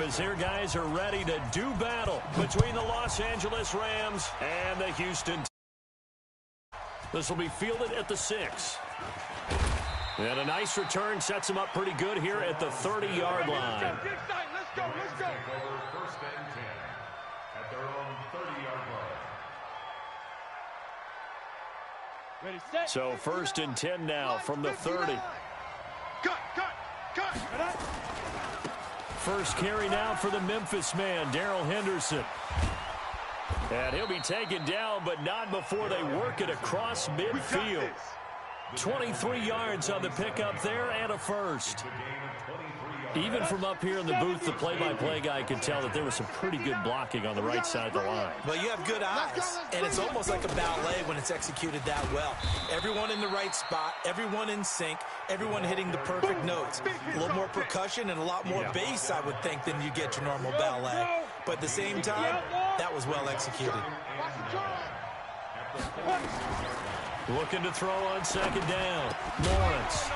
as their guys are ready to do battle between the Los Angeles Rams and the Houston. This will be fielded at the 6. And a nice return sets them up pretty good here at the 30-yard line. Let's go. First and 10 at their own 30-yard line. Ready, set. So first and 10 now from the 30. Cut. First carry now for the Memphis man, Darrell Henderson. And he'll be taken down, but not before they work it across midfield. 23 yards on the pickup there and a first. Even from up here in the booth, the play-by-play guy could tell that there was some pretty good blocking on the right side of the line. Well, you have good eyes, and it's almost like a ballet when it's executed that well. Everyone in the right spot, everyone in sync, everyone hitting the perfect notes. A little more percussion and a lot more bass, I would think, than you get your normal ballet. But at the same time, that was well executed. Looking to throw on second down. Lawrence.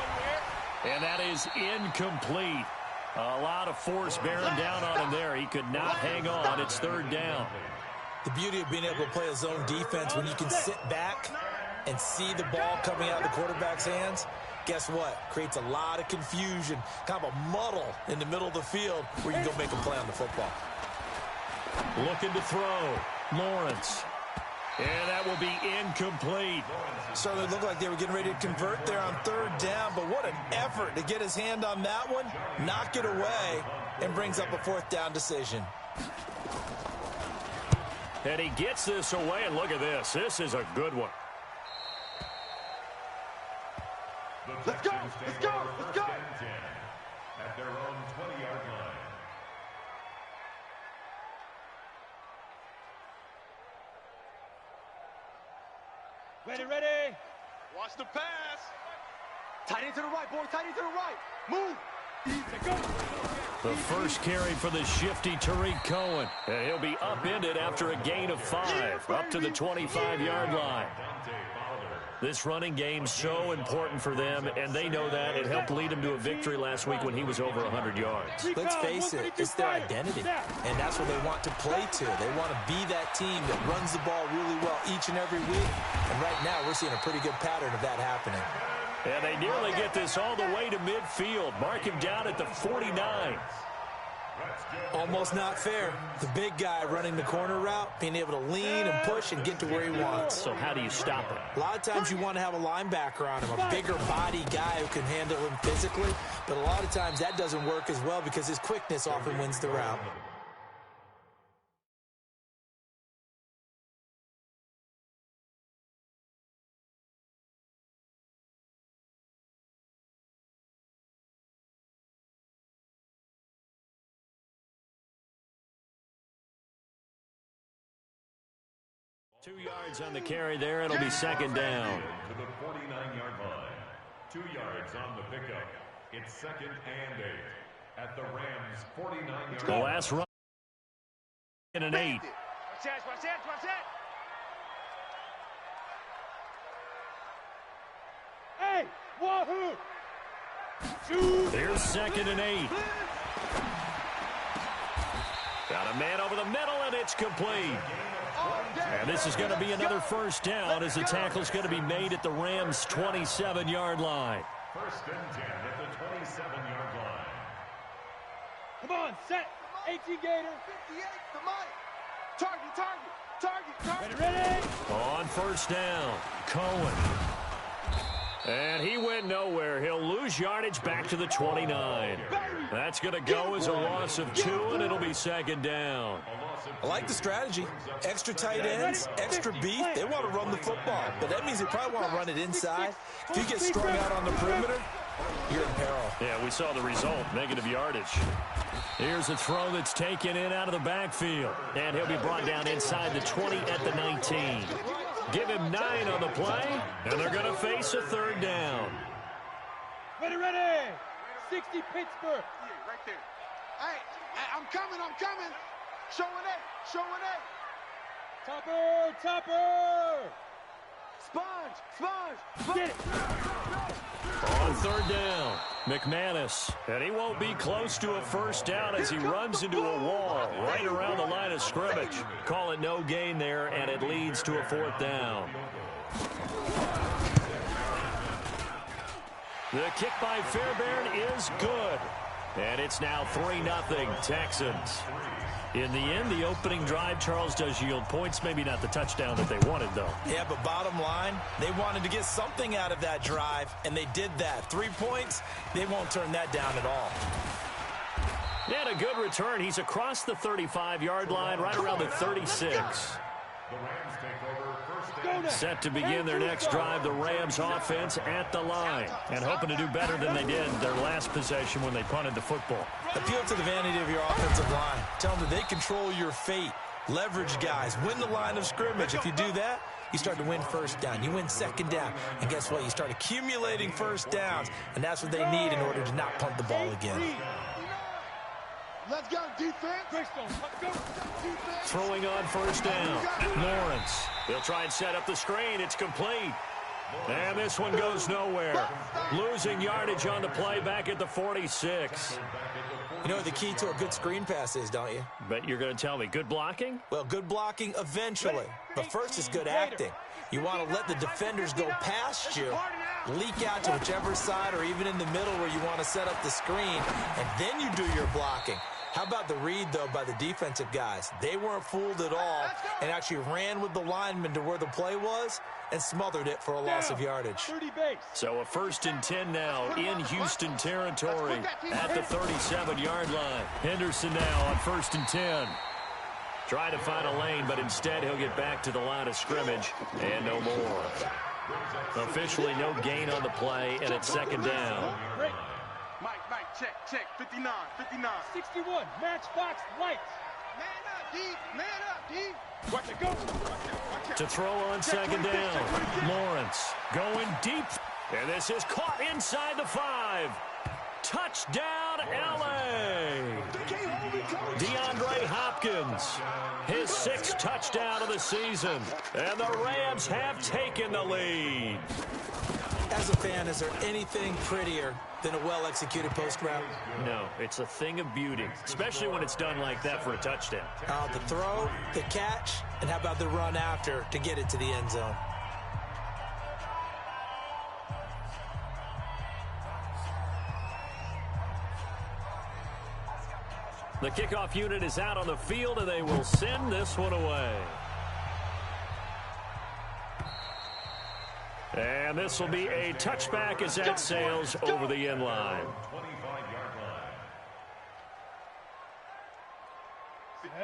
And that is incomplete. A lot of force bearing down on him there. He could not hang on. It's third down. The beauty of being able to play a zone defense when you can sit back and see the ball coming out of the quarterback's hands, guess what? Creates a lot of confusion, kind of a muddle in the middle of the field where you can go make a play on the football. Looking to throw. Lawrence. And that will be incomplete. Certainly looked like they were getting ready to convert there on third down, but what an effort to get his hand on that one, knock it away, and brings up a fourth down decision. And he gets this away, and look at this. This is a good one. Let's go. At their own 20-yard line. Ready. Watch the pass. Tight end to the right, boy. Tight end to the right. Move. The first carry for the shifty Tariq Cohen. And he'll be upended after a gain of 5, up to the 25-yard line. This running game's so important for them, and they know that. It helped lead them to a victory last week when he was over 100 yards. Let's face it, it's their identity, and that's what they want to play to. They want to be that team that runs the ball really well each and every week, and right now we're seeing a pretty good pattern of that happening. And they nearly get this all the way to midfield. Mark him down at the 49. Almost not fair. The big guy running the corner route, being able to lean and push and get to where he wants. So how do you stop it? A lot of times you want to have a linebacker on him, a bigger body guy who can handle him physically, but a lot of times that doesn't work as well because his quickness often wins the route. Two yards on the carry there. It'll be second down. To the 49-yard line. 2 yards on the pickup. It's second and 8 at the Rams' 49-yard The line. last run in an 8. Watch that. Hey, wahoo! Shoot! Here's second and 8. Got a man over the middle, and it's complete. And this is going to be another first down as the tackle's going to be made at the Rams' 27-yard line. First and 10 at the 27-yard line. Come on, set. 18 Gator. 58, the mic. Target. Ready. On first down, Cohen. And he went nowhere. He'll lose yardage back to the 29. That's going to go as a loss of 2, and it'll be second down. I like the strategy. Extra tight ends, extra beef. They want to run the football, but that means they probably want to run it inside. If you get strung out on the perimeter, you're in peril. Yeah, we saw the result, negative yardage. Here's a throw that's taken in out of the backfield, and he'll be brought down inside the 20 at the 19. Give him 9 on the play, and they're going to face a third down. Ready. 60 Pittsburgh. Yeah, right there. Hey, I'm coming. Showing it. Topper. Sponge. Get it. On third down. McManus, and he won't be close to a first down as he runs into a wall right around the line of scrimmage. Call it no gain there, and it leads to a fourth down. The kick by Fairbairn is good. And it's now 3-0 Texans. In the end, the opening drive, Charles, does yield points. Maybe not the touchdown that they wanted, though. Yeah, but bottom line, they wanted to get something out of that drive, and they did that. 3 points, they won't turn that down at all. And a good return. He's across the 35-yard line, right around the 36. The Rams take over first down. Set to begin their next drive, the Rams offense at the line. And hoping to do better than they did their last possession when they punted the football. Appeal to the vanity of your offensive line. Tell them that they control your fate. Leverage guys. Win the line of scrimmage. If you do that, you start to win first down. You win second down. And guess what? You start accumulating first downs. And that's what they need in order to not punt the ball again. Let's go, defense. Let's go, defense. Throwing on first down. Lawrence. He'll try and set up the screen. It's complete. And this one goes nowhere. Losing yardage on the play back at the 46. You know what the key to a good screen pass is, don't you? But you're going to tell me, good blocking? Well, good blocking eventually. But first is good acting. You want to let the defenders go past you, leak out to whichever side or even in the middle where you want to set up the screen, and then you do your blocking. How about the read, though, by the defensive guys? They weren't fooled at all and actually ran with the lineman to where the play was and smothered it for a loss of yardage. So a 1st and 10 now in Houston territory at the 37-yard line. Henderson now on 1st and 10. Try to find a lane, but instead he'll get back to the line of scrimmage and no more. Officially no gain on the play, and it's second down. Mike, check, 59. 61, matchbox lights. Man up, D. Watch it go. Watch it. To throw on second down. Lawrence going deep. And this is caught inside the 5. Touchdown, L.A. DeAndre Hopkins, his 6th touchdown of the season. And the Rams have taken the lead. As a fan, is there anything prettier than a well-executed post route? No, it's a thing of beauty, especially when it's done like that for a touchdown. The throw, the catch, and how about the run after to get it to the end zone? The kickoff unit is out on the field, and they will send this one away. And this will be a touchback as that sails over the end line. 25-yard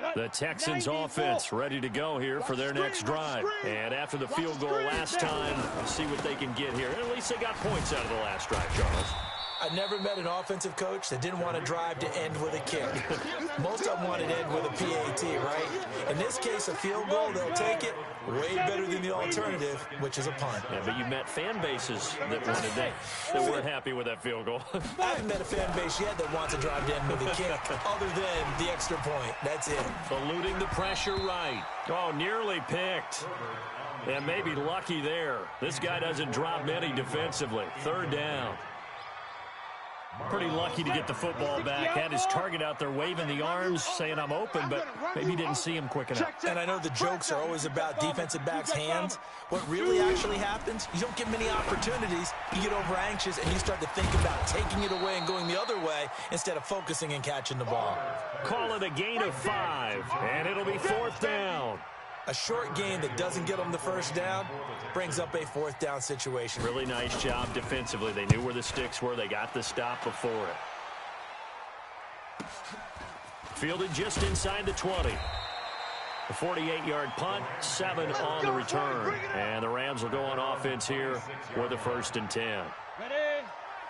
line. The Texans offense ready to go here for their next drive. And after the field goal last time, we'll see what they can get here. And at least they got points out of the last drive, Charles. I've never met an offensive coach that didn't want to drive to end with a kick. Most of them wanted to end with a PAT, right? In this case, a field goal, they'll take it way better than the alternative, which is a punt. Yeah, but you met fan bases that wanted that weren't happy with that field goal. I haven't met a fan base yet that wants to drive to end with a kick, other than the extra point. That's it. Eluding the pressure right. Oh, nearly picked. And maybe lucky there. This guy doesn't drop many defensively. Third down. Pretty lucky to get the football back. Had his target out there waving the arms, saying I'm open, but maybe didn't see him quick enough. And I know the jokes are always about defensive backs' hands. What really actually happens, you don't get many opportunities. You get over anxious, and you start to think about taking it away and going the other way instead of focusing and catching the ball. Call it a gain of 5, and it'll be 4th down. A short gain that doesn't get them the first down brings up a 4th down situation. Really nice job defensively. They knew where the sticks were. They got the stop before it. Fielded just inside the 20. A 48-yard punt, 7 on the return. And the Rams will go on offense here with a 1st and 10. Ready?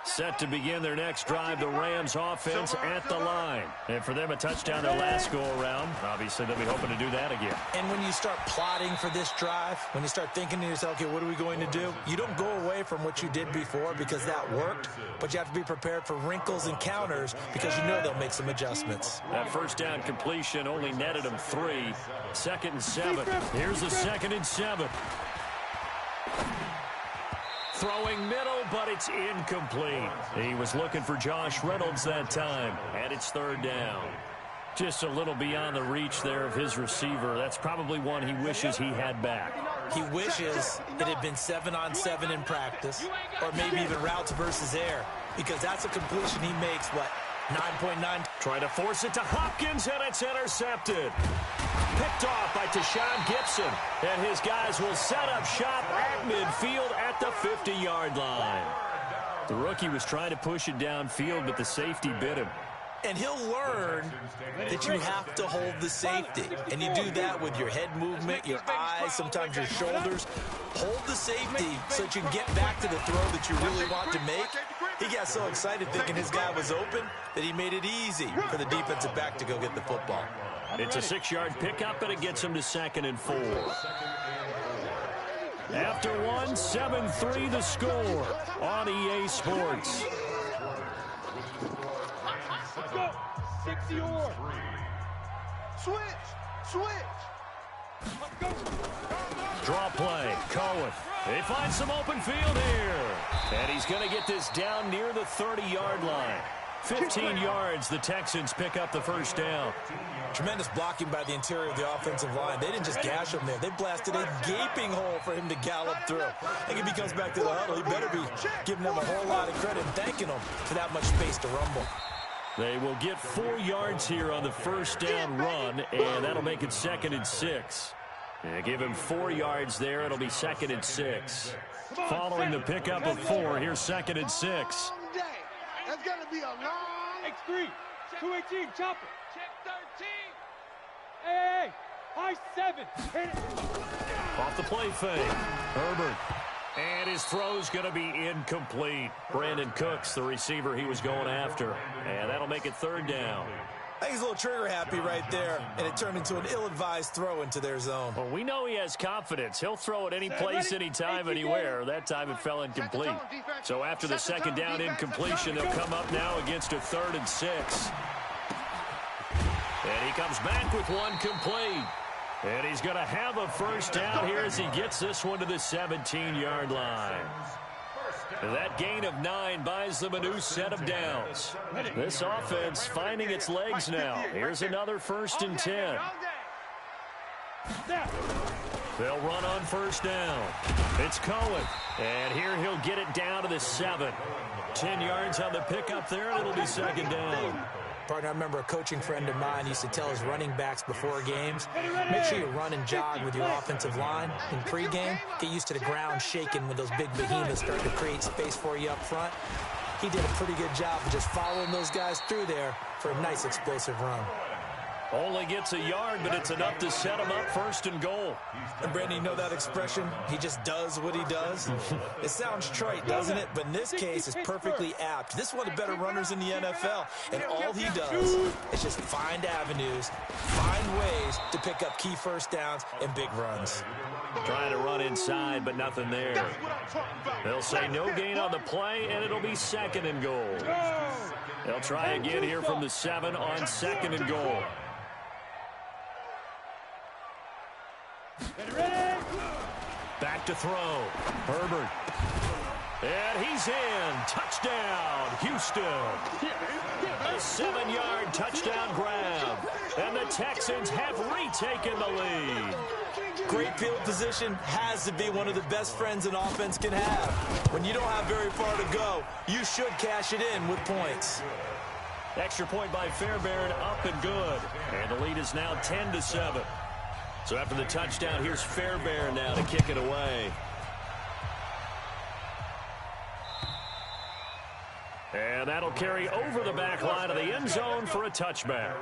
Set to begin their next drive, the Rams offense at the line. And for them, a touchdown their last go-around. Obviously, they'll be hoping to do that again. And when you start plotting for this drive, when you start thinking to yourself, okay, what are we going to do? You don't go away from what you did before because that worked, but you have to be prepared for wrinkles and counters because you know they'll make some adjustments. That first down completion only netted them 3. 2nd and 7. Here's the 2nd and 7. throwing middle, but it's incomplete. He was looking for Josh Reynolds that time, and it's third down. Just a little beyond the reach there of his receiver. That's probably one he wishes he had back. He wishes it had been 7-on-7 in practice, or maybe even routes versus air, because that's a completion he makes, 9.9. Trying to force it to Hopkins, and it's intercepted. Picked off by Tashawn Gibson, and his guys will set up shop at midfield at the 50-yard line. The rookie was trying to push it downfield, but the safety bit him. And he'll learn that you have to hold the safety. And you do that with your head movement, your eyes, sometimes your shoulders. Hold the safety so that you can get back to the throw that you really want to make. He got so excited thinking his guy was open that he made it easy for the defensive back to go get the football. It's a 6-yard pickup, and it gets him to 2nd and 4. After one, 7-3 the score on EA Sports. Let's go. 60-yard. Switch. Let's go. Draw play. Cohen. They find some open field here. And he's going to get this down near the 30-yard line. 15 yards, the Texans pick up the first down. Tremendous blocking by the interior of the offensive line. They didn't just gash him there. They blasted a gaping hole for him to gallop through. I think if he comes back to the huddle, he better be giving them a whole lot of credit and thanking them for that much space to rumble. They will get 4 yards here on the first down run, and that'll make it 2nd and 6. Give him 4 yards there. It'll be 2nd and 6. Following the pickup of 4, here's 2nd and 6. That's going to be a long... X3. 218. Chopper. Check 13. Hey. High 7. Hit it. Off the play fake. Herbert. And his throw's going to be incomplete. Brandon Cooks, the receiver he was going after. And that'll make it 3rd down. I think he's a little trigger happy right there, and it turned into an ill-advised throw into their zone. Well, we know he has confidence. He'll throw it any place, anytime, anywhere. That time it fell incomplete. So after the 2nd down incompletion, they'll come up now against a 3rd and 6. And he comes back with one complete. And he's going to have a first down here as he gets this one to the 17-yard line. That gain of 9 buys them a new set of downs. This offense finding its legs now. Here's another 1st and 10. They'll run on first down. It's Cohen. And here he'll get it down to the 7. 10 yards on the pickup there, and it'll be 2nd down. Partner, I remember a coaching friend of mine used to tell his running backs before games, make sure you run and jog with your offensive line in pregame. Get used to the ground shaking when those big behemoths start to create space for you up front. He did a pretty good job of just following those guys through there for a nice explosive run. Only gets a yard, but it's enough to set him up 1st and goal. And Brandon, you know that expression? He just does what he does. It sounds trite, doesn't it? But in this case, it's perfectly apt. This is one of the better runners in the NFL, and all he does is just find avenues, find ways to pick up key first downs and big runs. Trying to run inside, but nothing there. They'll say no gain on the play, and it'll be 2nd and goal. They'll try again here from the 7 on 2nd and goal. Back to throw. Herbert. And he's in. Touchdown, Houston. A 7-yard touchdown grab. And the Texans have retaken the lead. Great field position has to be one of the best friends an offense can have. When you don't have very far to go, you should cash it in with points. Extra point by Fairbairn, up and good. And the lead is now 10-7. So after the touchdown, here's Fairbairn now to kick it away. And that'll carry over the back line of the end zone for a touchback.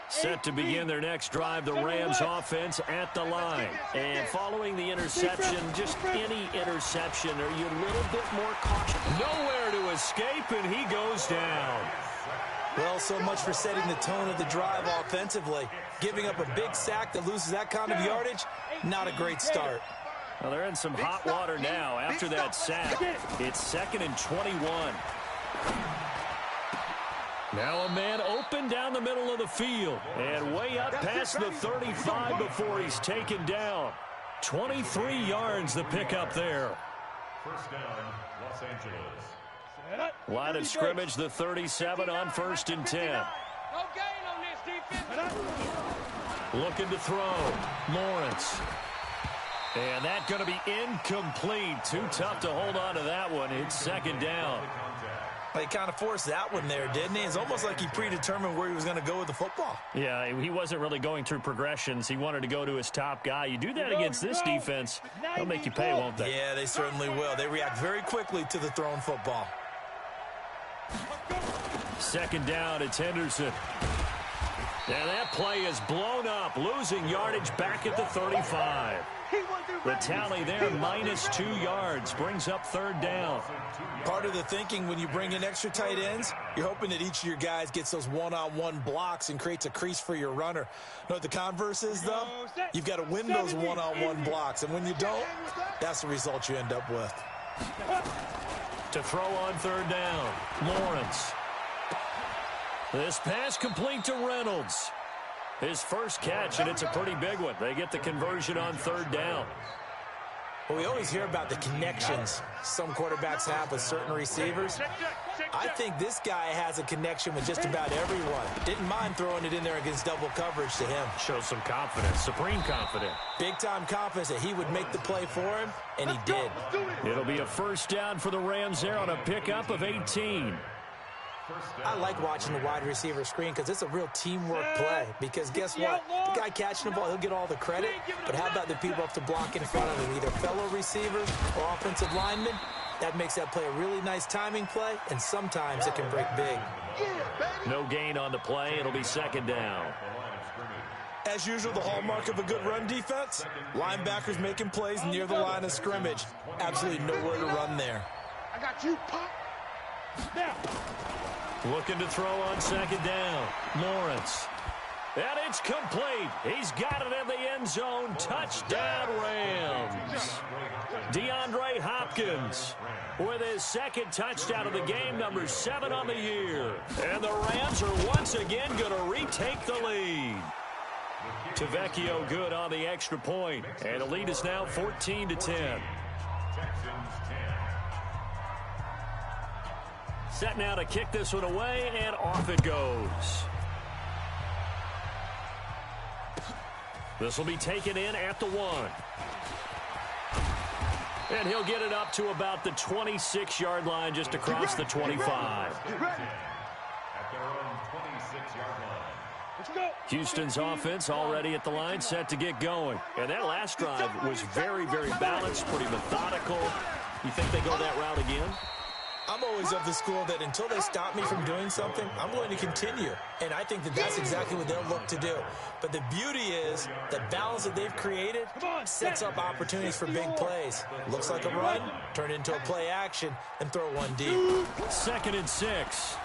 Set to begin their next drive, the Rams offense at the line. And following the interception, just any interception, are you a little bit more cautious? Nowhere to escape, and he goes down. Well, so much for setting the tone of the drive offensively. Giving up a big sack that loses that kind of yardage, not a great start. Well, they're in some hot water now after that sack. It's 2nd and 21. Now a man open down the middle of the field and way up past the 35 before he's taken down. 23 yards the pickup there. First down, Los Angeles. Line of scrimmage, the 37 on 1st and 10. No gain on this defense. Looking to throw. Lawrence. And that's going to be incomplete. Too tough to hold on to that one. It's 2nd down. He kind of forced that one there, didn't he? It's almost like he predetermined where he was going to go with the football. Yeah, he wasn't really going through progressions. He wanted to go to his top guy. You do that against this defense, they'll make you pay, won't they? Yeah, they certainly will. They react very quickly to the thrown football. 2nd down, it's Henderson. And that play is blown up, losing yardage back at the 35. The tally there, -2 yards, brings up 3rd down. Part of the thinking when you bring in extra tight ends, you're hoping that each of your guys gets those one-on-one blocks and creates a crease for your runner. You know what the converse is, though? You've got to win those one-on-one blocks, and when you don't, that's the result you end up with. To throw on 3rd down, Lawrence. This pass complete to Reynolds. His first catch, and it's a pretty big one. They get the conversion on 3rd down. Well, we always hear about the connections some quarterbacks have with certain receivers. I think this guy has a connection with just about everyone. Didn't mind throwing it in there against double coverage to him. Shows some confidence, supreme confidence. Big-time confidence that he would make the play for him, and he did. It'll be a 1st down for the Rams there on a pickup of 18. I like watching the wide receiver screen because it's a real teamwork play. Because guess what? The guy catching the ball, he'll get all the credit. But how about the people up to block in front of him, either fellow receivers or offensive linemen? That makes that play a really nice timing play, and sometimes it can break big. No gain on the play. It'll be 2nd down. As usual, the hallmark of a good run defense, linebackers making plays near the line of scrimmage. Absolutely nowhere to run there. I got you, punk. Now. Looking to throw on 2nd down. Lawrence. And it's complete. He's got it in the end zone. Touchdown, Rams. DeAndre Hopkins with his 2nd touchdown of the game, number 7 on the year. And the Rams are once again going to retake the lead. Tavecchio good on the extra point. And the lead is now 14-10. Set now to kick this one away, and off it goes. This will be taken in at the 1. And he'll get it up to about the 26-yard line, just across the 25. Houston's offense already at the line, set to get going. And that last drive was very, very balanced, pretty methodical. You think they go that route again? I'm always of the school that until they stop me from doing something, I'm going to continue. And I think that that's exactly what they'll look to do. But the beauty is the balance that they've created sets up opportunities for big plays. Looks like a run, turn it into a play action, and throw one deep. 2nd and 6.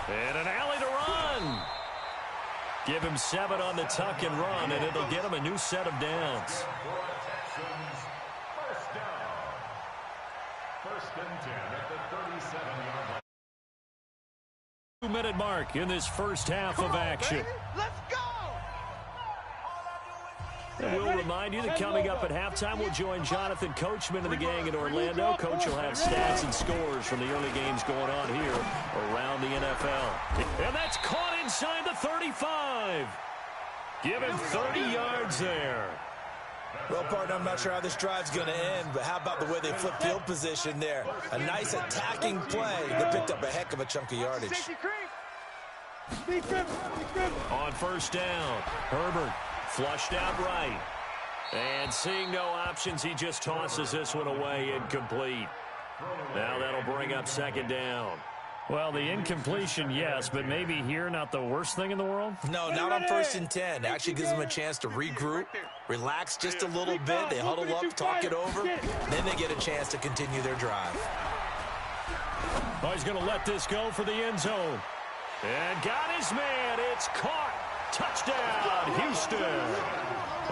And an alley to run. Give him 7 on the tuck and run, and it'll get him a new set of downs. Two-minute mark in this first half of action. Let's go! And we'll remind you that coming up at halftime, we'll join Jonathan Coachman and the gang in Orlando. Coach will have stats and scores from the early games going on here around the NFL. And that's caught inside the 35. Give him 30 yards there. Well, partner, I'm not sure how this drive's going to end, but how about the way they flip field position there? A nice attacking play that picked up a heck of a chunk of yardage. On 1st down, Herbert flushed out right. And seeing no options, he just tosses this one away, incomplete. Now that'll bring up 2nd down. Well, the incompletion, yes, but maybe here not the worst thing in the world? No, not on 1st and 10. Actually gives them a chance to regroup, relax just a little bit. They huddle up, talk it over, then they get a chance to continue their drive. Oh, he's going to let this go for the end zone. And got his man. It's caught. Touchdown, Houston.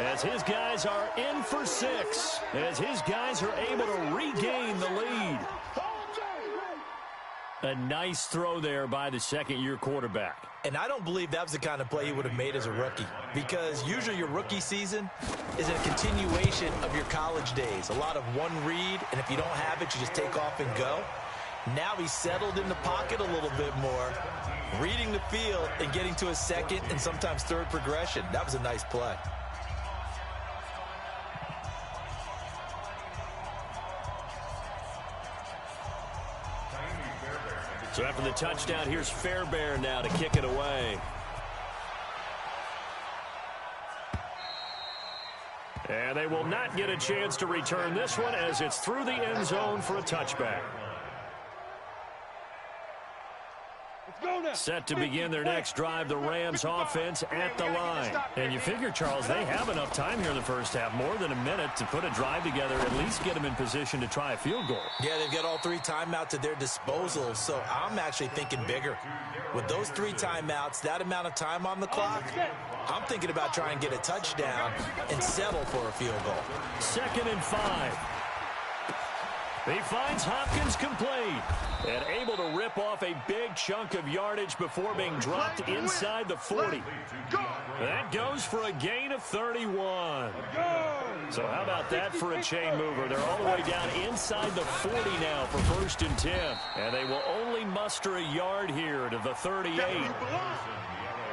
As his guys are in for 6. As his guys are able to regain the lead. A nice throw there by the second-year quarterback. And I don't believe that was the kind of play he would have made as a rookie, because usually your rookie season is a continuation of your college days. A lot of one read, and if you don't have it, you just take off and go. Now he's settled in the pocket a little bit more, reading the field and getting to a second and sometimes third progression. That was a nice play. So after the touchdown, here's Fairbairn now to kick it away. And they will not get a chance to return this one as it's through the end zone for a touchback. Set to begin their next drive, the Rams offense at the line. And you figure, Charles, they have enough time here in the first half, more than a minute to put a drive together, at least get them in position to try a field goal. Yeah, they've got all 3 timeouts at their disposal, so I'm actually thinking bigger. With those 3 timeouts, that amount of time on the clock, I'm thinking about trying to get a touchdown and settle for a field goal. 2nd and 5. He finds Hopkins complete and able to rip off a big chunk of yardage before being dropped inside the 40. That goes for a gain of 31. So how about that for a chain mover? They're all the way down inside the 40 now for 1st and 10. And they will only muster a yard here to the 38.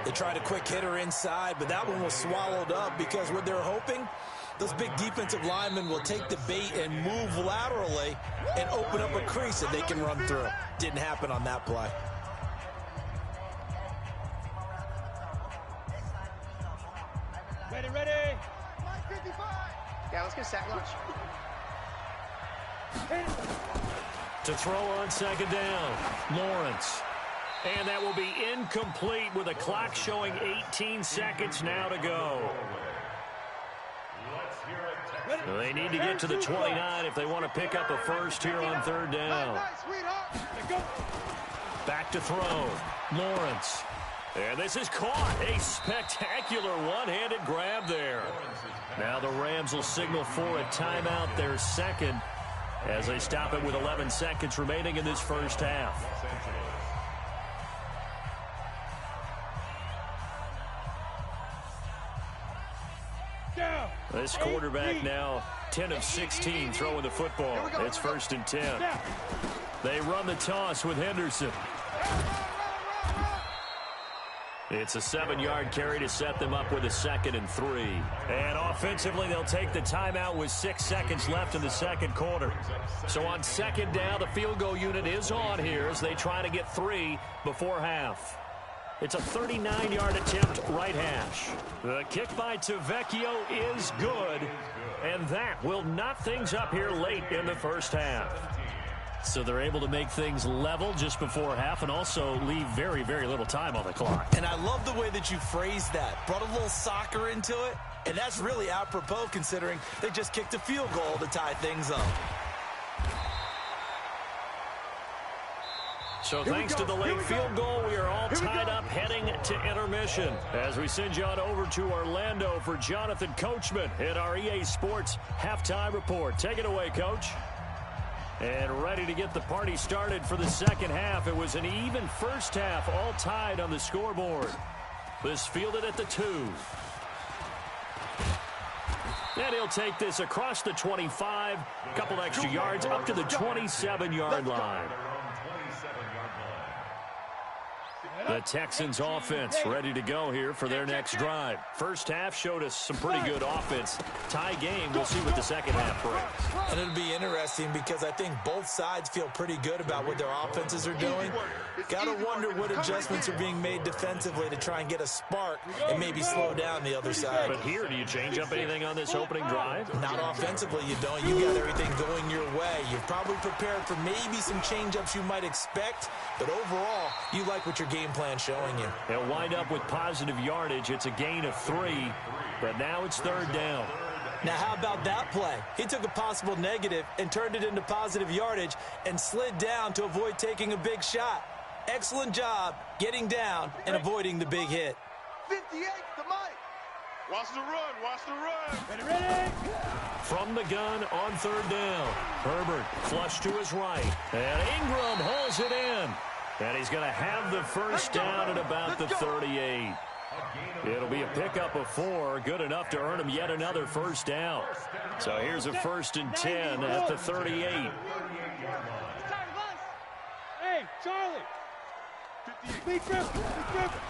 They tried a quick hitter inside, but that one was swallowed up because what they're hoping, those big defensive linemen will take the bait and move laterally and open up a crease that they can run through. Didn't happen on that play. Ready. Yeah, let's get sack lunch. To throw on 2nd down, Lawrence. And that will be incomplete with a clock showing 18 seconds now to go. They need to get to the 29 if they want to pick up a first here on 3rd down. Back to throw, Lawrence. And this is caught. A spectacular one-handed grab there. Now the Rams will signal for a timeout, their 2nd, as they stop it with 11 seconds remaining in this first half. This quarterback now 10 of 16 throwing the football. It's 1st and 10. They run the toss with Henderson. It's a 7-yard carry to set them up with a 2nd and 3. And offensively, they'll take the timeout with 6 seconds left in the second quarter. So on 2nd down, the field goal unit is on here as they try to get 3 before half. It's a 39-yard attempt, right hash. The kick by Tavecchio is good, and that will knot things up here late in the first half. So they're able to make things level just before half and also leave very, very little time on the clock. And I love the way that you phrased that. Brought a little soccer into it, and that's really apropos considering they just kicked a field goal to tie things up. So thanks to the late field goal, we are all tied up heading to intermission as we send you on over to Orlando for Jonathan Coachman in our EA Sports Halftime Report. Take it away, Coach. And ready to get the party started for the second half. It was an even first half, all tied on the scoreboard. This fielded at the 2. And he'll take this across the 25, a couple extra yards up to the 27-yard line. The Texans offense ready to go here for their next drive. First half showed us some pretty good offense. Tie game, we'll see what the second half brings. And it'll be interesting because I think both sides feel pretty good about what their offenses are doing. Got to wonder what adjustments are being made defensively to try and get a spark and maybe slow down the other side. But here, do you change up anything on this opening drive? Not offensively, you don't. You got everything going your way. You've probably prepared for maybe some change-ups you might expect, but overall, you like what your game plan showing you. They'll wind up with positive yardage. It's a gain of 3, but now it's 3rd down. Now, how about that play? He took a possible negative and turned it into positive yardage and slid down to avoid taking a big shot. Excellent job getting down and avoiding the big hit. 58 to Mike. Watch the run. Watch the run. Ready. From the gun on third down. Herbert flush to his right. And Ingram hauls it in. And he's going to have the first down at about the 38. It'll be a pickup of 4, good enough to earn him yet another first down. So here's a 1st and 10 at the 38. Hey, Charlie. Big grip.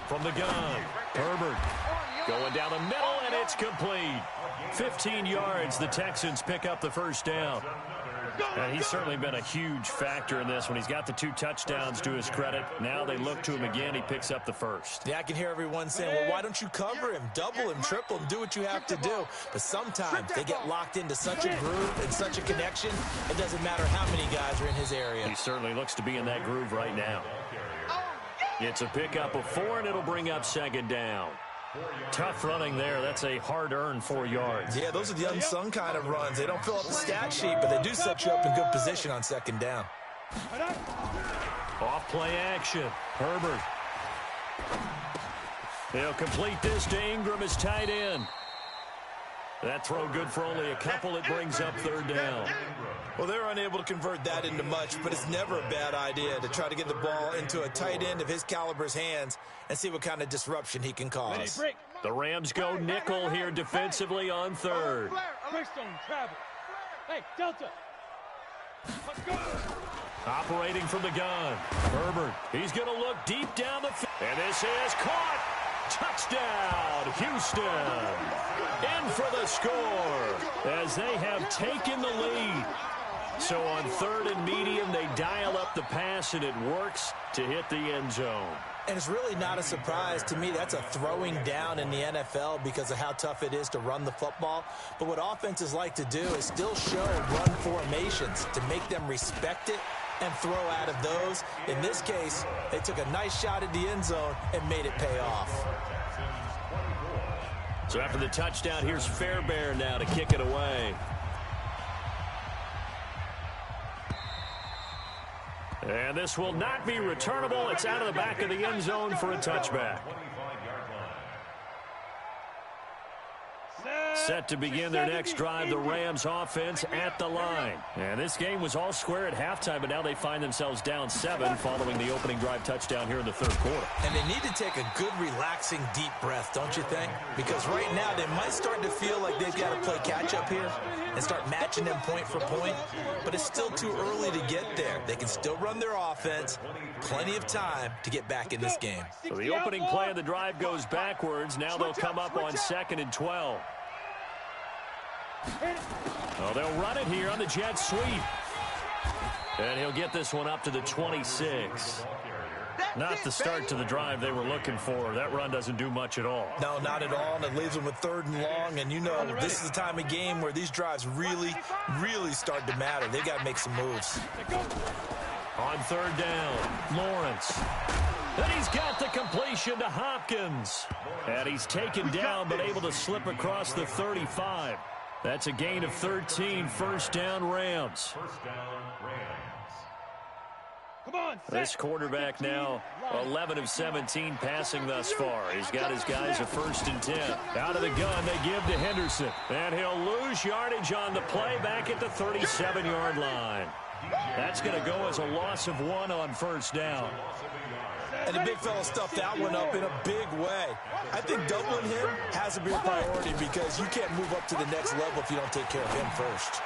From the gun, Herbert going down the middle, and it's complete. 15 yards, the Texans pick up the first down. And he's certainly been a huge factor in this when he's got the 2 touchdowns to his credit. Now they look to him again. He picks up the first. Yeah, I can hear everyone saying, well, why don't you cover him, double him, triple him, do what you have to do. But sometimes they get locked into such a groove and such a connection, it doesn't matter how many guys are in his area. He certainly looks to be in that groove right now. It's a pickup of 4, and it'll bring up 2nd down. Tough running there. That's a hard-earned 4 yards. Yeah, those are the unsung kind of runs. They don't fill up the stat sheet, but they do set you up in good position on 2nd down. Off play action. Herbert. He'll complete this to Ingram as tight end. That throw good for only a couple. It brings up 3rd down. Well, they're unable to convert that into much, but it's never a bad idea to try to get the ball into a tight end of his caliber's hands and see what kind of disruption he can cause. The Rams go nickel here defensively on 3rd. Bristone travel. Hey, Delta. Let's go. Operating from the gun. Herbert. He's going to look deep down the field. And this is caught. Touchdown, Houston. In for the score as they have taken the lead. So on 3rd and medium, they dial up the pass, and it works to hit the end zone. And it's really not a surprise to me. That's a throwing down in the NFL because of how tough it is to run the football. But what offenses like to do is still show run formations to make them respect it and throw out of those. In this case, they took a nice shot at the end zone and made it pay off. So after the touchdown, here's Fairbairn now to kick it away. And this will not be returnable. It's out of the back of the end zone for a touchback. Set to begin their next drive, the Rams offense at the line. And this game was all square at halftime, but now they find themselves down 7 following the opening drive touchdown here in the 3rd quarter. And they need to take a good, relaxing, deep breath, don't you think? Because right now they might start to feel like they've got to play catch-up here and start matching them point for point. But it's still too early to get there. They can still run their offense. Plenty of time to get back in this game. So the opening play of the drive goes backwards. Now they'll come up on 2nd and 12. Oh, they'll run it here on the jet sweep. And he'll get this one up to the 26. Not the start to the drive they were looking for. That run doesn't do much at all. No, not at all, and it leaves them with 3rd and long. And you know, this is the time of game where these drives really, really start to matter. They've got to make some moves. On 3rd down, Lawrence. And he's got the completion to Hopkins. And he's taken down but able to slip across the 35. That's a gain of 13, 1st down Rams. Come on, this quarterback now 11 of 17 passing thus far. He's got his guys a 1st and 10. Out of the gun, they give to Henderson. And he'll lose yardage on the play back at the 37-yard line. That's going to go as a loss of 1 on 1st down. And the big fella stuffed that one up in a big way. I think doubling him has to be a priority because you can't move up to the next level if you don't take care of him first.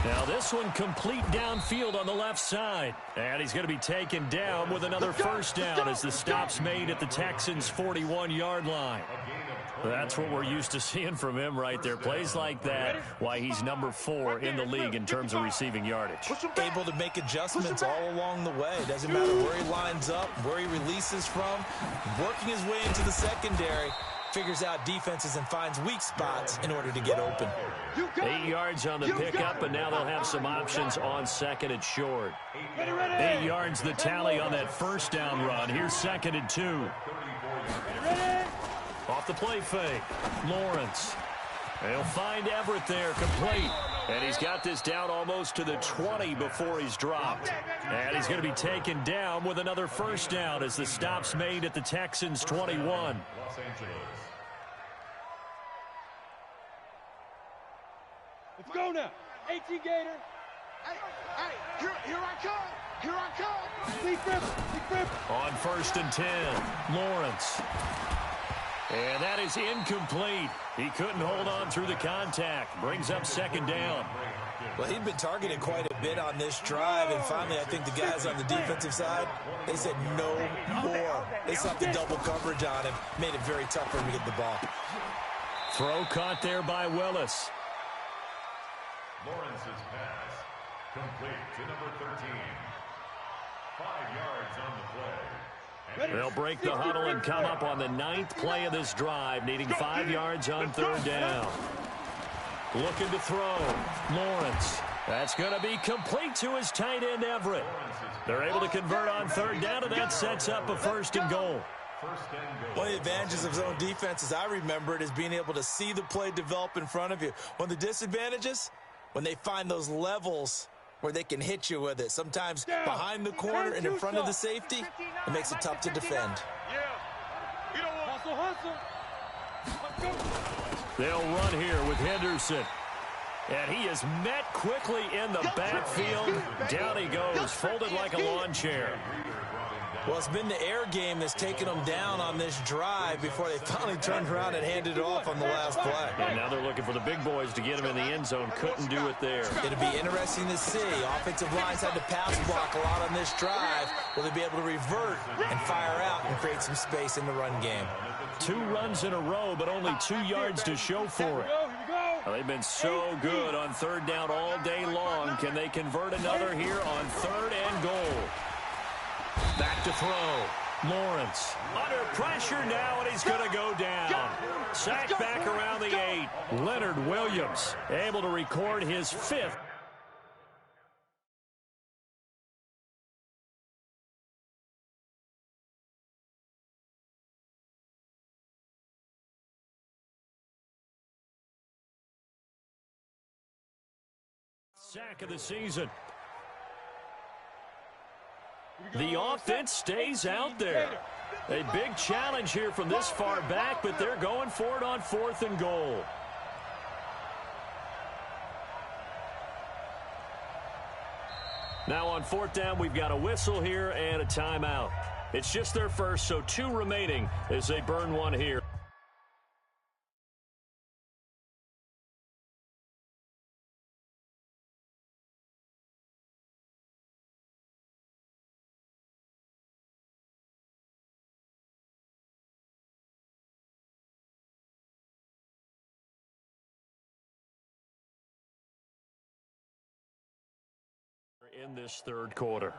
Now this one complete downfield on the left side. And he's going to be taken down with another 1st down as the stop's made at the Texans' 41-yard line. That's what we're used to seeing from him right there. Plays like that, why he's number 4 in the league in terms of receiving yardage. Able to make adjustments all along the way. Doesn't matter where he lines up, where he releases from. Working his way into the secondary. Figures out defenses and finds weak spots in order to get open. 8 yards on the pickup, and now they'll have some options on 2nd and short. 8 yards the tally on that 1st down run. Here's 2nd and 2. Off the play fake, Lawrence. They'll find Everett there, complete. And he's got this down almost to the 20 before he's dropped. And he's going to be taken down with another 1st down as the stop's made at the Texans' 21. Let's go now. 18 Gator. Hey, here I come. Here I come. Deep rip. On 1st and 10, Lawrence. And that is incomplete. He couldn't hold on through the contact. Brings up 2nd down. Well, he'd been targeted quite a bit on this drive, and finally I think the guys on the defensive side, they said no more. They slapped the double coverage on him, made it very tough for him to get the ball. Throw caught there by Willis. Lawrence's pass complete to number 13. 5 yards on the play. They'll break the huddle and come up on the 9th play of this drive, needing 5 yards on 3rd down. Looking to throw. Lawrence. That's going to be complete to his tight end, Everett. They're able to convert on 3rd down, and that sets up a 1st and goal. One of the advantages of zone defense, as I remember it, is being able to see the play develop in front of you. One of the disadvantages, when they find those levels where they can hit you with it. Sometimes behind the corner and in front of the safety, it makes it tough to defend. Hustle. They'll run here with Henderson. And he is met quickly in the backfield. Down he goes, folded like a lawn chair. Well, it's been the air game that's taken them down on this drive before they finally turned around and handed it off on the last play. And now they're looking for the big boys to get him in the end zone. Couldn't do it there. It'll be interesting to see. Offensive lines had to pass block a lot on this drive. Will they be able to revert and fire out and create some space in the run game? 2 runs in a row, but only 2 yards to show for it. Well, they've been so good on 3rd down all day long. Can they convert another here on 3rd and goal? Back to throw. Lawrence under pressure now, and he's going to go down. Sacked back around the 8. Leonard Williams able to record his 5th. Sack of the season. The offense stays out there. A big challenge here from this far back, but they're going for it on 4th and goal. Now on 4th down, we've got a whistle here and a timeout. It's just their first, so 2 remaining as they burn 1 here. In this 3rd quarter.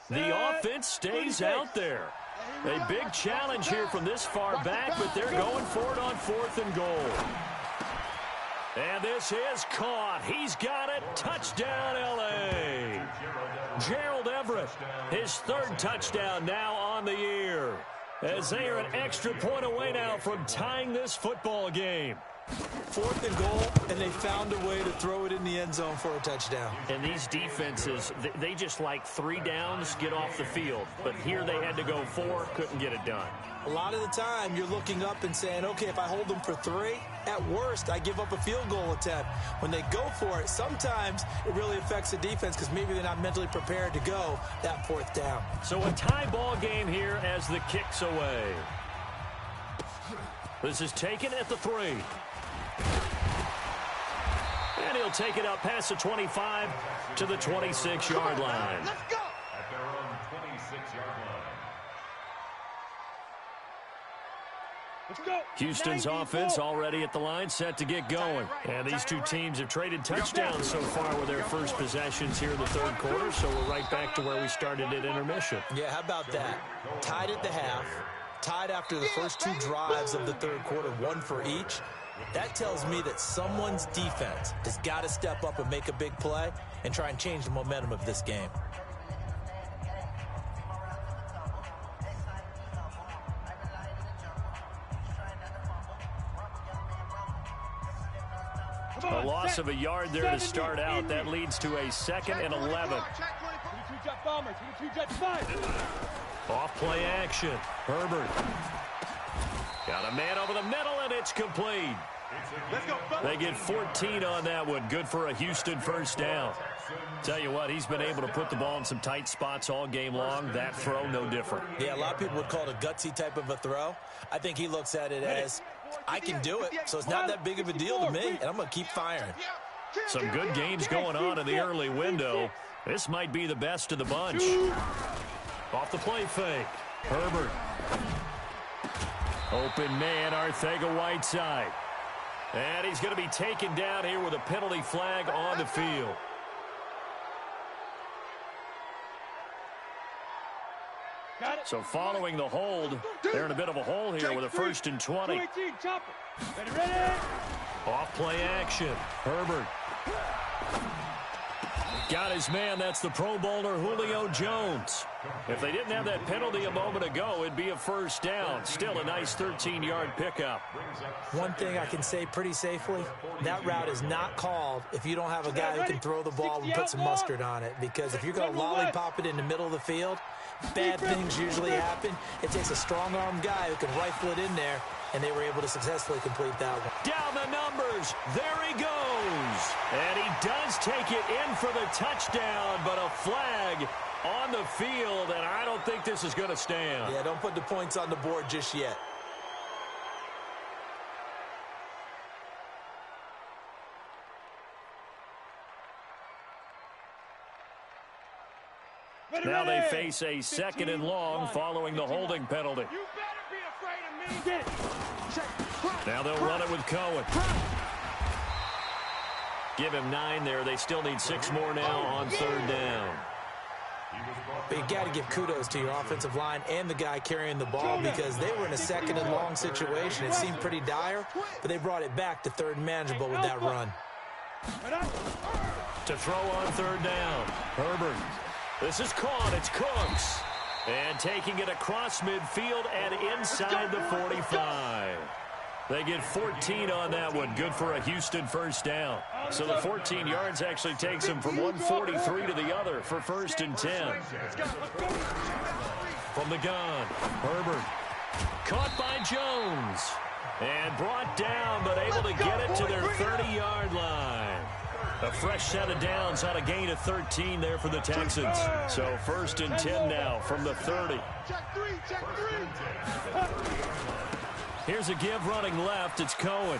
The offense stays out there. A big challenge here from this far back, but they're going for it on 4th and goal. And this is caught. He's got it. Touchdown, L.A. Gerald Everett, his 3rd touchdown now on the year, as they are an extra point away now from tying this football game. 4th and goal, and they found a way to throw it in the end zone for a touchdown. And these defenses, they just like 3 downs, get off the field. But here they had to go 4, couldn't get it done. A lot of the time, you're looking up and saying, okay, if I hold them for 3, at worst, I give up a field goal attempt. When they go for it, sometimes it really affects the defense because maybe they're not mentally prepared to go that 4th down. So a tie ball game here as the kick's away. This is taken at the 3. And he'll take it up past the 25 to the 26-yard line. Let's go. At their own 26-yard line. Let's go. Houston's 94. offense already at the line, set to get going. And these 2 teams have traded touchdowns so far with their first possessions here in the 3rd quarter, so we're right back to where we started at intermission. Yeah, how about that? Tied at the half, tied after the first 2 drives of the 3rd quarter, 1 for each. That tells me that someone's defense has got to step up and make a big play and try and change the momentum of this game. A loss of a yard there to start out. That leads to a 2nd and 11. 22-jet bombers, 22-jet fire. Off play action. Herbert. Got a man over the middle, and it's complete. They get 14 on that one. Good for a Houston first down. Tell you what, he's been able to put the ball in some tight spots all game long. That throw, no different. Yeah, a lot of people would call it a gutsy type of a throw. I think he looks at it as, I can do it, so it's not that big of a deal to me, and I'm going to keep firing. Some good games going on in the early window. This might be the best of the bunch. Off the play fake. Herbert. Open man, Arcega-Whiteside. And he's going to be taken down here with a penalty flag on the field. So following the hold, they're in a bit of a hole here with a 1st and 20. Off play action. Herbert. Got his man. That's the Pro Bowler Julio Jones. If they didn't have that penalty a moment ago, it'd be a first down. Still a nice 13-yard pickup. One thing I can say pretty safely, that route is not called if you don't have a guy who can throw the ball and put some mustard on it. Because if you're going to lollipop it in the middle of the field, bad things usually happen. It takes a strong-armed guy who can rifle it in there, and they were able to successfully complete that one. Down the numbers. There he goes. And he does take it in for the touchdown, but a flag on the field, and I don't think this is going to stand. Yeah, don't put the points on the board just yet. Now they face a 2nd and long following the holding penalty. You better be afraid of me. Now they'll run it with Cohen. Give him 9 there. They still need 6 more now on 3rd down. But you got to give kudos to your offensive line and the guy carrying the ball because they were in a 2nd and long situation. It seemed pretty dire, but they brought it back to 3rd and manageable with that run. To throw on 3rd down. Herbert. This is caught. It's Cooks. And taking it across midfield and inside the 45. They get 14 on that one. Good for a Houston first down. So the 14 yards actually takes them from 143 to the other for 1st and 10. From the gun, Herbert. Caught by Jones. And brought down, but able to get it to their 30-yard line. A fresh set of downs on a gain of 13 there for the Texans. So 1st and 10 now from the 30. Here's a give running left. It's Cohen.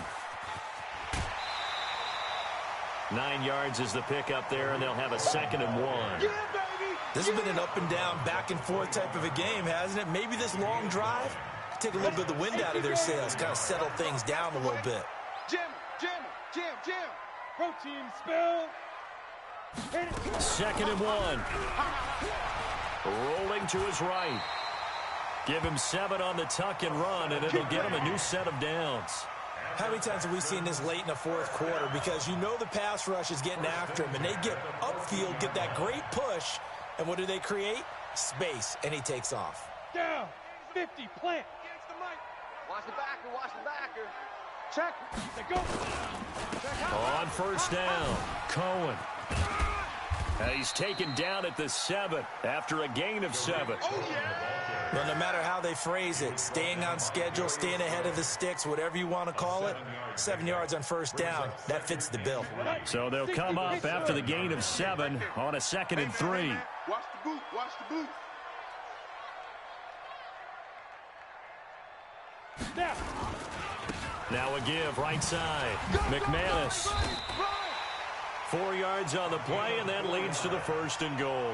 9 yards is the pickup there, and they'll have a 2nd and 1. This has been an up and down, back and forth type of a game, hasn't it? Maybe this long drive take a little bit of the wind out of their sails, kind of settle things down a little bit. Jim. Protein spill. 2nd and 1. Rolling to his right. Give him 7 on the tuck and run, and it'll get him a new set of downs. How many times have we seen this late in the 4th quarter? Because you know the pass rush is getting after him, and they get upfield, get that great push, and what do they create? Space, and he takes off. Down. 50. Plant. Watch the backer. Check. They go. On 1st down, Cohen. And he's taken down at the 7 after a gain of 7. Well, no matter how they phrase it, staying on schedule, staying ahead of the sticks, whatever you want to call it, 7 yards on 1st down, that fits the bill. So they'll come up after the gain of 7 on a 2nd and 3. Watch the boot. Now a give, right side. McManus. 4 yards on the play, and that leads to the 1st and goal.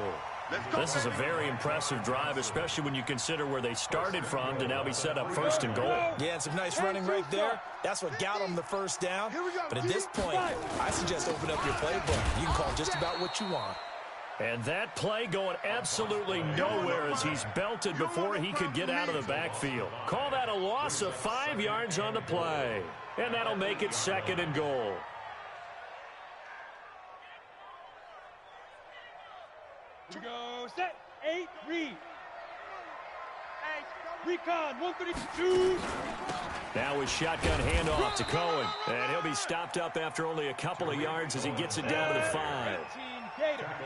This is a very impressive drive, especially when you consider where they started from to now be set up 1st and goal. Yeah, and some nice running right there. That's what got them the 1st down. But at this point, I suggest open up your playbook. You can call just about what you want. And that play going absolutely nowhere as he's belted before he could get out of the backfield. Call that a loss of 5 yards on the play. And that'll make it 2nd and goal. Here we go. Set. 8. Read. Recon. 132. Now his shotgun handoff to Cohen. And he'll be stopped up after only a couple of yards as he gets it down to the 5.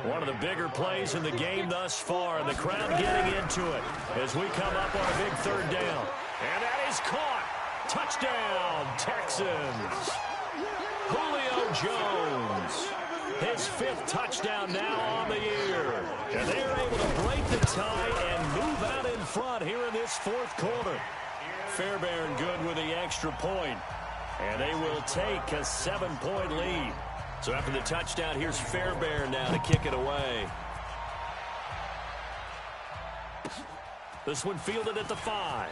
One of the bigger plays in the game thus far. And the crowd getting into it as we come up on a big 3rd down. And that is caught. Touchdown, Texans. Julio Jones. His 5th touchdown now on the year. And they're able to break the tie and move out in front here in this 4th quarter. Fairbairn good with the extra point. And they will take a 7-point lead. So after the touchdown, here's Fairbairn now to kick it away. This one fielded at the 5.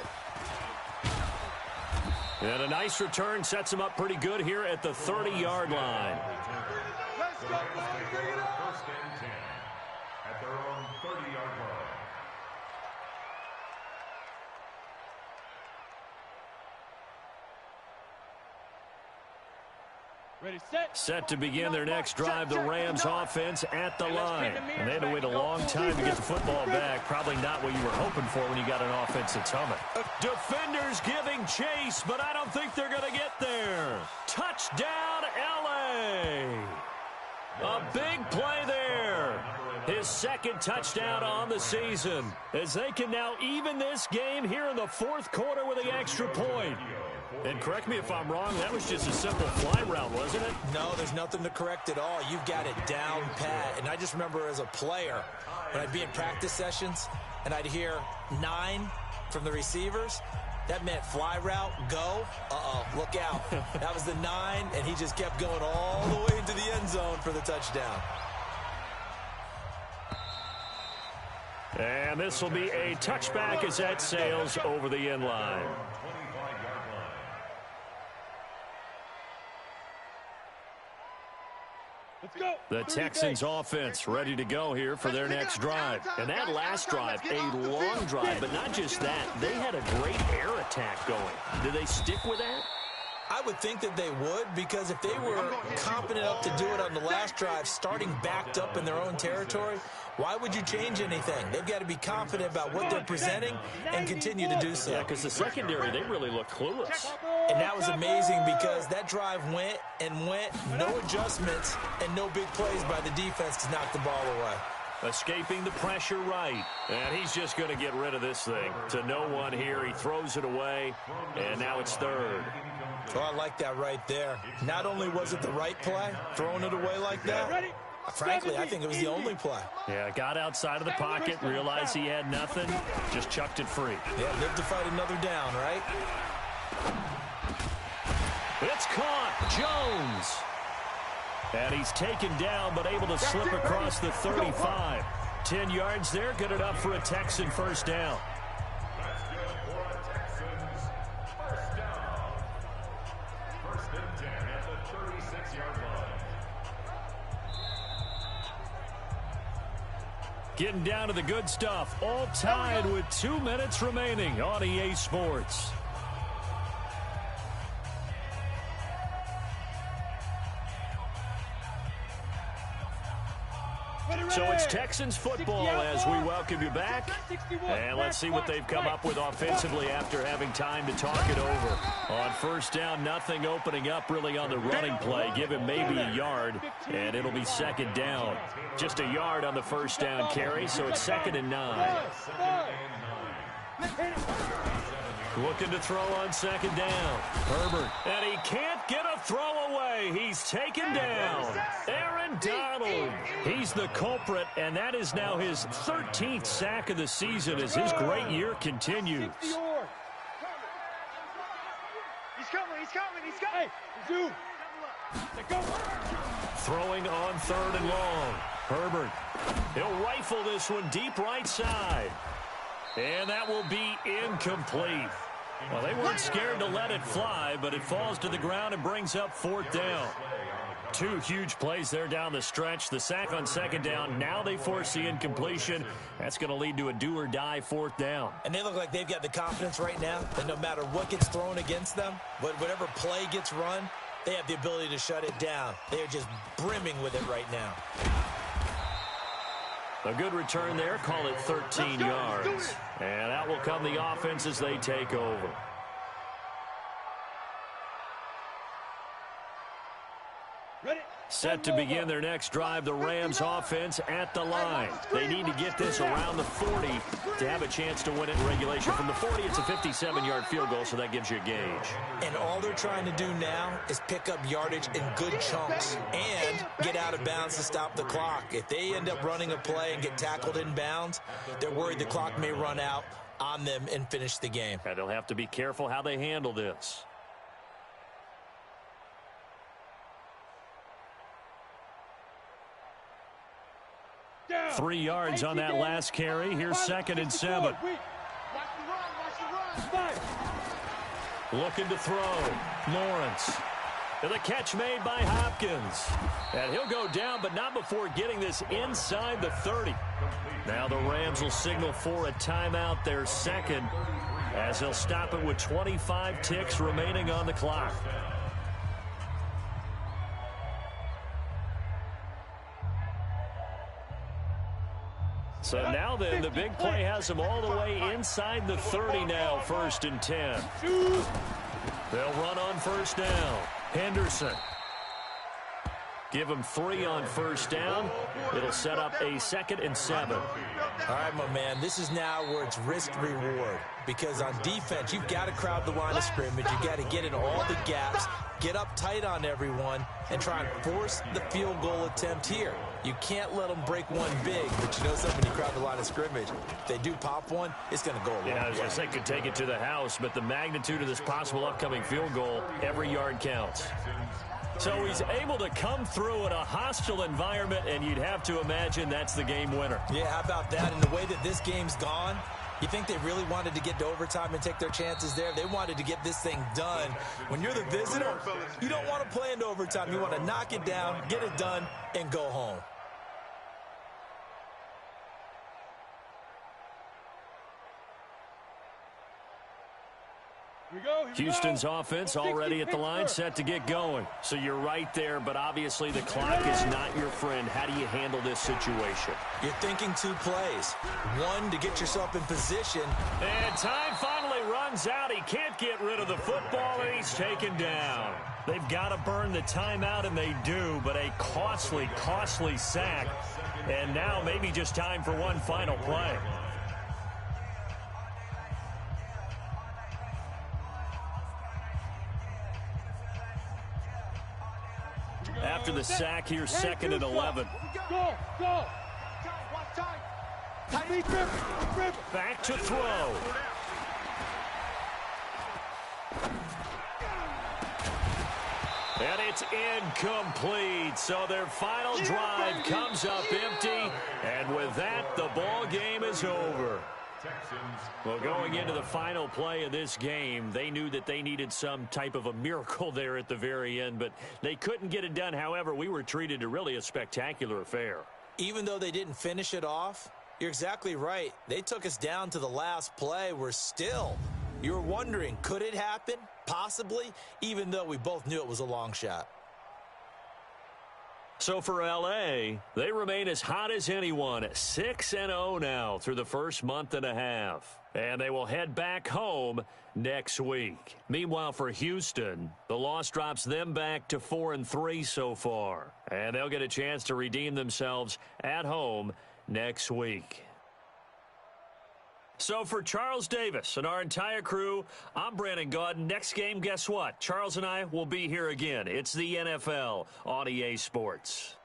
And a nice return sets him up pretty good here at the 30-yard line. Let's go, boys. Bring it up. 1st and 10 at their own 30-yard line. Ready, set. Set to begin their next drive, the Rams offense at the line. And they had to wait a long time to get the football back. Probably not what you were hoping for when you got an offense that's humming. Defenders giving chase, but I don't think they're going to get there. Touchdown, L.A. A big play there. His 2nd touchdown on the season as they can now even this game here in the 4th quarter with the extra point. And correct me if I'm wrong, that was just a simple fly route, wasn't it? No, there's nothing to correct at all. You've got it down pat. And I just remember as a player, when I'd be in practice sessions and I'd hear 9 from the receivers, that meant fly route, go. Look out. That was the 9, and he just kept going all the way into the end zone for the touchdown. And this will be a touchback as that sails over the end line. The Texans offense ready to go here for their next drive. And that last drive, a long drive, but not just that. They had a great air attack going. Did they stick with that? I would think that they would, because if they were confident enough to do it on the last drive, starting backed up in their own territory, why would you change anything? They've got to be confident about what they're presenting and continue to do so. Yeah, because the secondary, they really looked clueless. And that was amazing because that drive went and went, no adjustments, and no big plays by the defense to knock the ball away. Escaping the pressure right. And he's just going to get rid of this thing. To no one here. He throws it away, and now it's 3rd. Oh, I like that right there. Not only was it the right play, throwing it away like that, frankly, I think it was the only play. Yeah, got outside of the pocket, realized he had nothing, just chucked it free. Yeah, live to fight another down, right? It's caught. Jones. And he's taken down, but able to slip across the 35. 10 yards there, good enough for a Texan 1st down. That's good for a Texans 1st down. 1st and 10 at the 36-yard line. Getting down to the good stuff. All tied with 2 minutes remaining on EA Sports. So it's Texans football as we welcome you back. And let's see what they've come up with offensively after having time to talk it over. On 1st down, nothing opening up really on the running play. Give him maybe a yard, and it'll be 2nd down. Just a yard on the 1st down carry, so it's 2nd and 9. Looking to throw on 2nd down. Herbert. And he can't get a throw away. He's taken down. Aaron Donald. He's the culprit, and that is now his 13th sack of the season as his great year continues. He's coming. Hey, go. Throwing on 3rd and long. Herbert. He'll rifle this one deep right side. And that will be incomplete. Well, they weren't scared to let it fly, but it falls to the ground and brings up 4th down. 2 huge plays there down the stretch. The sack on 2nd down. Now they force the incompletion. That's going to lead to a do-or-die 4th down. And they look like they've got the confidence right now that no matter what gets thrown against them, whatever play gets run, they have the ability to shut it down. They are just brimming with it right now. A good return there. Call it 13 yards. And out will come the offense as they take over. Set to begin their next drive, the Rams offense at the line. They need to get this around the 40 to have a chance to win it in regulation. From the 40, it's a 57-yard field goal, so that gives you a gauge. And all they're trying to do now is pick up yardage in good chunks and get out of bounds to stop the clock. If they end up running a play and get tackled in bounds, they're worried the clock may run out on them and finish the game. And they'll have to be careful how they handle this. Down. 3 yards on that last carry. Here's 2nd and 7. Watch the run, watch the run. Looking to throw. Lawrence. And the catch made by Hopkins. And he'll go down, but not before getting this inside the 30. Now the Rams will signal for a timeout, their second, as they'll stop it with 25 ticks remaining on the clock. So now then, the big play has them all the way inside the 30 now, 1st and 10. They'll run on 1st down. Henderson. Give them 3 on 1st down. It'll set up a 2nd and 7. All right, my man, this is now where it's risk-reward. Because on defense, you've got to crowd the line of scrimmage. You've got to get in all the gaps, get up tight on everyone, and try and force the field goal attempt here. You can't let them break one big, but you know something, when you crowd the line of scrimmage, if they do pop one, it's going to go a long way. I was going to say could take it to the house, but the magnitude of this possible upcoming field goal, every yard counts. So he's able to come through in a hostile environment, and you'd have to imagine that's the game winner. Yeah, how about that? And the way that this game's gone, you think they really wanted to get to overtime and take their chances there? They wanted to get this thing done. When you're the visitor, you don't want to play into overtime. You want to knock it down, get it done, and go home. Houston's offense already at the line, set to get going. So you're right there, but obviously the clock is not your friend. How do you handle this situation? You're thinking 2 plays. 1, to get yourself in position. And time finally runs out. He can't get rid of the football, and he's taken down. They've got to burn the timeout, and they do, but a costly, costly sack. And now maybe just time for one final play. After the sack, here's 2nd and 11. Go, go. Back to throw. And it's incomplete. So their final drive comes up empty. And with that, the ball game is over. Well, going into the final play of this game, they knew that they needed some type of a miracle there at the very end, but they couldn't get it done. However, we were treated to really a spectacular affair. Even though they didn't finish it off, you're exactly right. They took us down to the last play. You were wondering, could it happen? Possibly, even though we both knew it was a long shot. So for L.A., they remain as hot as anyone, 6-0 now through the first month and a half. And they will head back home next week. Meanwhile, for Houston, the loss drops them back to 4-3 so far. And they'll get a chance to redeem themselves at home next week. So for Charles Davis and our entire crew, I'm Brandon Gaudin. Next game, guess what? Charles and I will be here again. It's the NFL on EA Sports.